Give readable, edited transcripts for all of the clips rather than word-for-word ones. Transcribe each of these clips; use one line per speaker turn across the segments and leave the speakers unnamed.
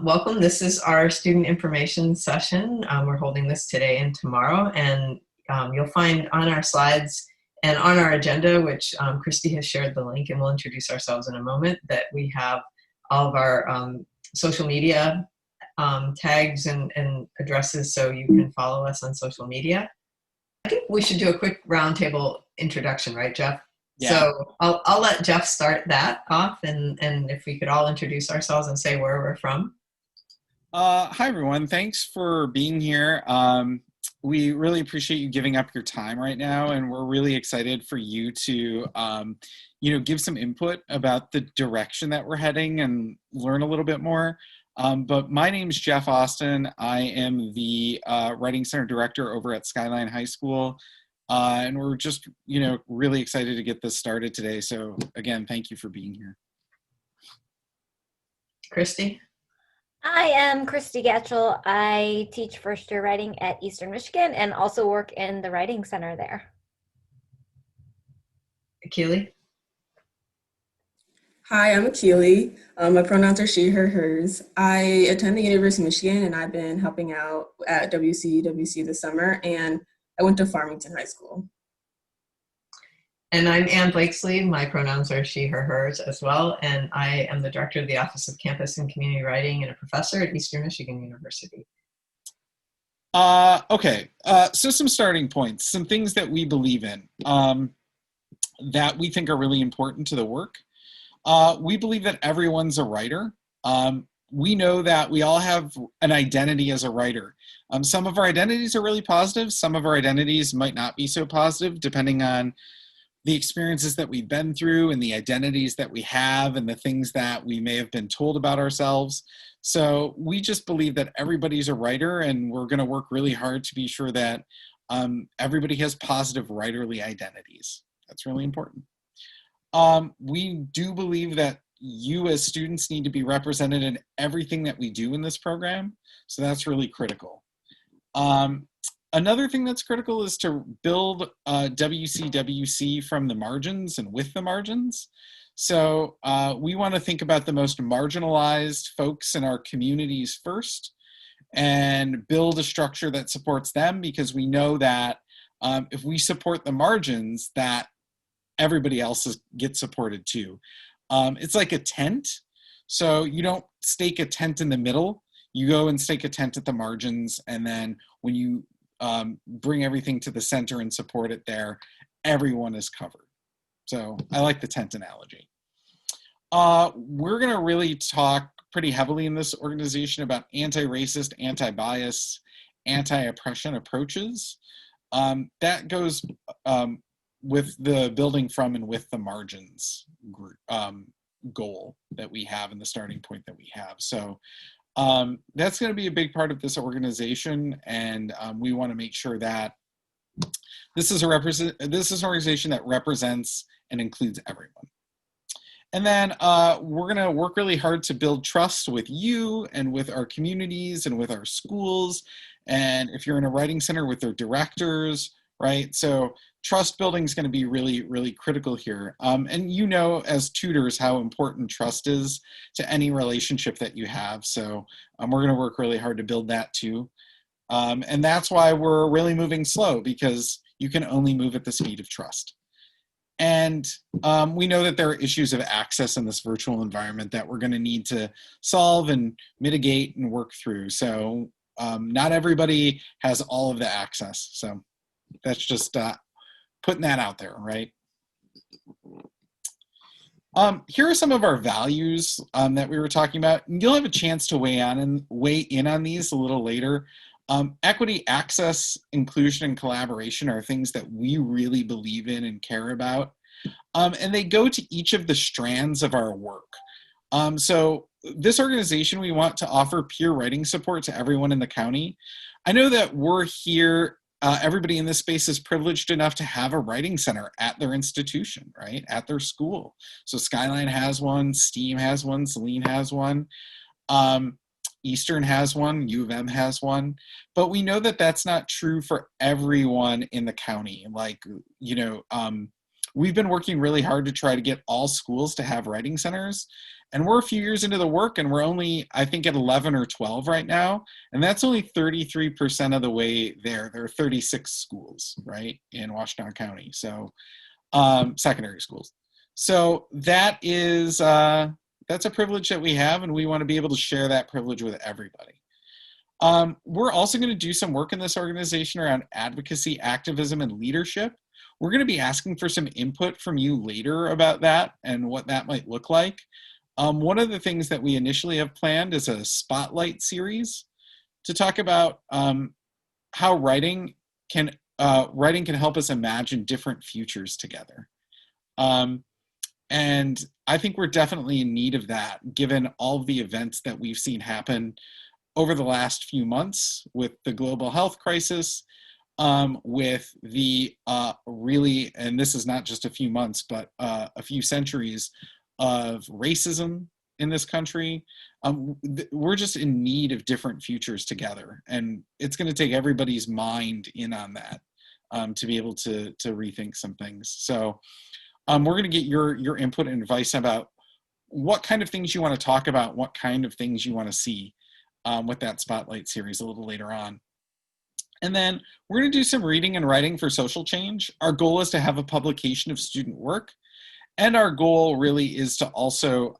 Welcome. This is our student information session. We're holding this today and tomorrow, and you'll find on our slides and on our agenda, which Christy has shared the link, and we'll introduce ourselves in a moment, that we have all of our social media tags and addresses so you can follow us on social media. I think we should do a quick roundtable introduction, right, Jeff?
Yeah.
So I'll let Jeff start that off, and if we could all introduce ourselves and say where we're from.
Hi, everyone. Thanks for being here. We really appreciate you giving up your time right now, and we're really excited for you to, give some input about the direction that we're heading and learn a little bit more. But my name is Jeff Austin. I am the Writing Center Director over at Skyline High School. And we're just, really excited to get this started today. So again, thank you for being here.
Christy?
I am Christy Gatchell. I teach first year writing at Eastern Michigan and also work in the Writing Center there.
Keely?
Hi, I'm Keely. My pronouns are she, her, hers. I attend the University of Michigan, and I've been helping out at Wcwc this summer, and I went to Farmington High School.
And I'm Ann Blakesley. My pronouns are she, her, hers as well. And I am the director of the Office of Campus and Community Writing and a professor at Eastern Michigan University.
Okay, so some starting points, some things that we believe in that we think are really important to the work. We believe that everyone's a writer. We know that we all have an identity as a writer. Some of our identities are really positive. Some of our identities might not be so positive, depending on the experiences that we've been through and the identities that we have and the things that we may have been told about ourselves. So we just believe that everybody's a writer, and we're going to work really hard to be sure that everybody has positive writerly identities. That's really important. We do believe that you as students need to be represented in everything that we do in this program. So that's really critical. Another thing that's critical is to build WCWC from the margins and with the margins. So we want to think about the most marginalized folks in our communities first and build a structure that supports them, because we know that if we support the margins, that everybody else gets supported too. It's like a tent. So you don't stake a tent in the middle. You go and stake a tent at the margins, and then when you bring everything to the center and support it there, everyone is covered. So I like the tent analogy. We're going to really talk pretty heavily in this organization about anti-racist, anti-bias, anti-oppression approaches. That goes with the building from and with the margins goal that we have and the starting point that we have. So that's going to be a big part of this organization, and we want to make sure that this is an organization that represents and includes everyone. And then we're going to work really hard to build trust with you and with our communities and with our schools, and if you're in a writing center, with their directors, right? So trust building is going to be really, really critical here. And as tutors, how important trust is to any relationship that you have. So we're going to work really hard to build that too. And that's why we're really moving slow, because you can only move at the speed of trust. And we know that there are issues of access in this virtual environment that we're going to need to solve and mitigate and work through. So not everybody has all of the access. So that's just putting that out there, right? Here are some of our values that we were talking about. You'll have a chance to weigh in on these a little later. Equity, access, inclusion, and collaboration are things that we really believe in and care about. And they go to each of the strands of our work. So this organization, we want to offer peer writing support to everyone in the county. I know that we're here, everybody in this space is privileged enough to have a writing center at their institution, right? At their school. So Skyline has one, STEAM has one, Saline has one. Eastern has one, U of M has one, but we know that that's not true for everyone in the county. We've been working really hard to try to get all schools to have writing centers, And we're a few years into the work, and we're only, I think, at 11 or 12 right now. And that's only 33% of the way there. There are 36 schools, right, in Washtenaw County, so secondary schools. So that is, that's a privilege that we have, and we want to be able to share that privilege with everybody. We're also going to do some work in this organization around advocacy, activism, and leadership. We're going to be asking for some input from you later about that and what that might look like. One of the things that we initially have planned is a spotlight series to talk about how writing can help us imagine different futures together. And I think we're definitely in need of that, given all of the events that we've seen happen over the last few months with the global health crisis, with the really, and this is not just a few months, but a few centuries of racism in this country. We're just in need of different futures together, and it's going to take everybody's mind in on that to be able to rethink some things. So we're going to get your input and advice about what kind of things you want to talk about, what kind of things you want to see with that spotlight series a little later on. And then we're going to do some reading and writing for social change. Our goal is to have a publication of student work. And our goal really is to also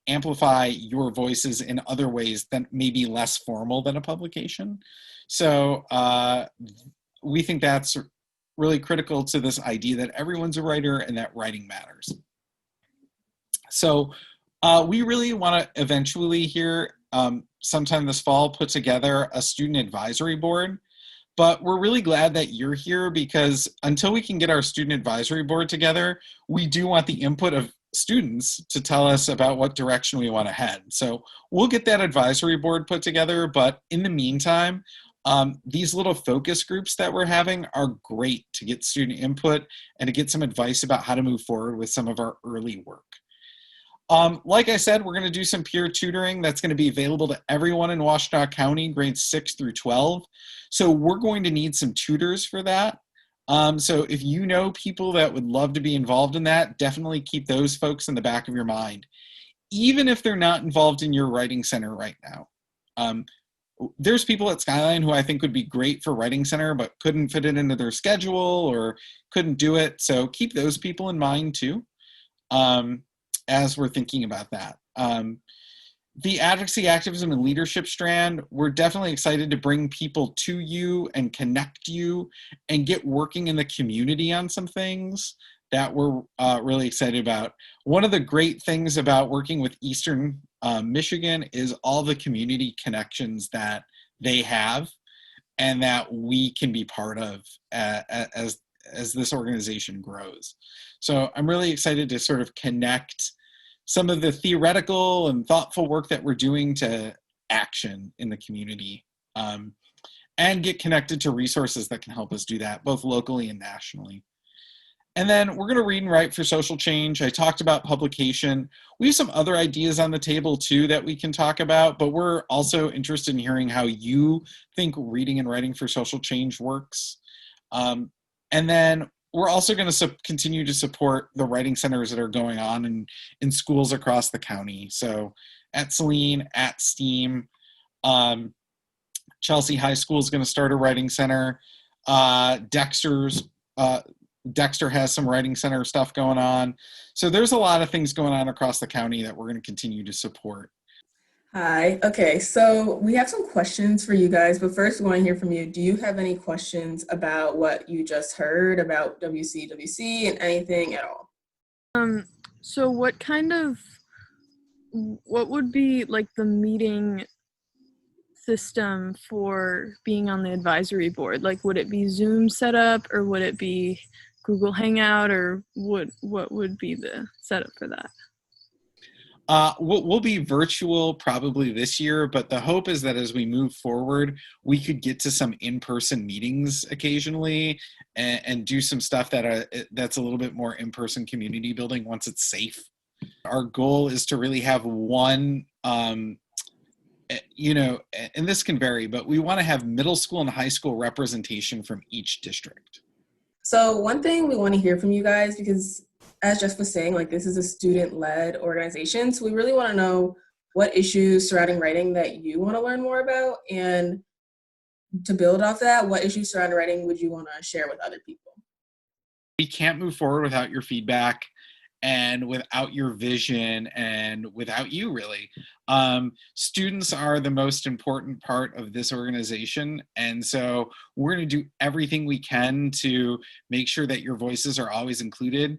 amplify your voices in other ways that may be less formal than a publication. So we think that's really critical to this idea that everyone's a writer and that writing matters. So we really want to eventually here, sometime this fall, put together a student advisory board. But we're really glad that you're here, because until we can get our student advisory board together, we do want the input of students to tell us about what direction we want to head. So we'll get that advisory board put together, but in the meantime, these little focus groups that we're having are great to get student input and to get some advice about how to move forward with some of our early work. Like I said, we're going to do some peer tutoring that's going to be available to everyone in Washtenaw County, grades 6 through 12. So we're going to need some tutors for that. So if you know people that would love to be involved in that, definitely keep those folks in the back of your mind, even if they're not involved in your writing center right now. There's people at Skyline who I think would be great for writing center, but couldn't fit it into their schedule or couldn't do it. So keep those people in mind too, as we're thinking about that. The advocacy, activism, and leadership strand, we're definitely excited to bring people to you and connect you and get working in the community on some things that we're really excited about. One of the great things about working with Eastern Michigan is all the community connections that they have and that we can be part of as this organization grows. So I'm really excited to sort of connect some of the theoretical and thoughtful work that we're doing to action in the community, and get connected to resources that can help us do that, both locally and nationally. And then we're going to read and write for social change. I talked about publication. We have some other ideas on the table too that we can talk about, but we're also interested in hearing how you think reading and writing for social change works. And then we're also going to continue to support the writing centers that are going on in schools across the county. So at Saline, at STEAM, Chelsea High School is going to start a writing center. Dexter has some writing center stuff going on. So there's a lot of things going on across the county that we're going to continue to support.
Hi. Okay, so we have some questions for you guys, but first we want to hear from you. Do you have any questions about what you just heard about Wcwc and anything at all?
So what would be like the meeting system for being on the advisory board? Like, would it be Zoom setup, or would it be Google Hangout, or what would be the setup for that?
We'll be virtual probably this year, but the hope is that as we move forward, we could get to some in-person meetings occasionally and do some stuff that's a little bit more in-person community building once it's safe. Our goal is to really have one, and this can vary, but we want to have middle school and high school representation from each district.
So one thing we want to hear from you guys, because as Jeff was saying, like this is a student-led organization. So we really want to know what issues surrounding writing that you want to learn more about, and to build off that, what issues surrounding writing would you want to share with other people?
We can't move forward without your feedback and without your vision and without you, really. Students are the most important part of this organization. And so we're going to do everything we can to make sure that your voices are always included.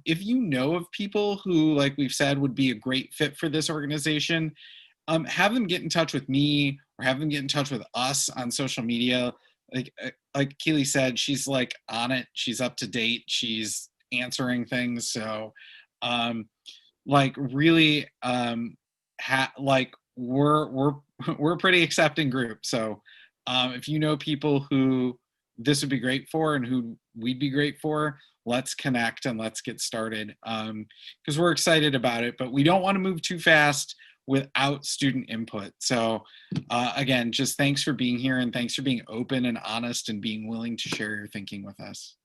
If you know of people who, like we've said, would be a great fit for this organization, have them get in touch with me or have them get in touch with us on social media. Like Keely said, she's like on it. She's up to date. She's answering things. So, like really, like we're we're a pretty accepting group. So, if you know people who this would be great for and who we'd be great for, let's connect and let's get started. Because we're excited about it, but we don't want to move too fast without student input. So again, just thanks for being here and thanks for being open and honest and being willing to share your thinking with us.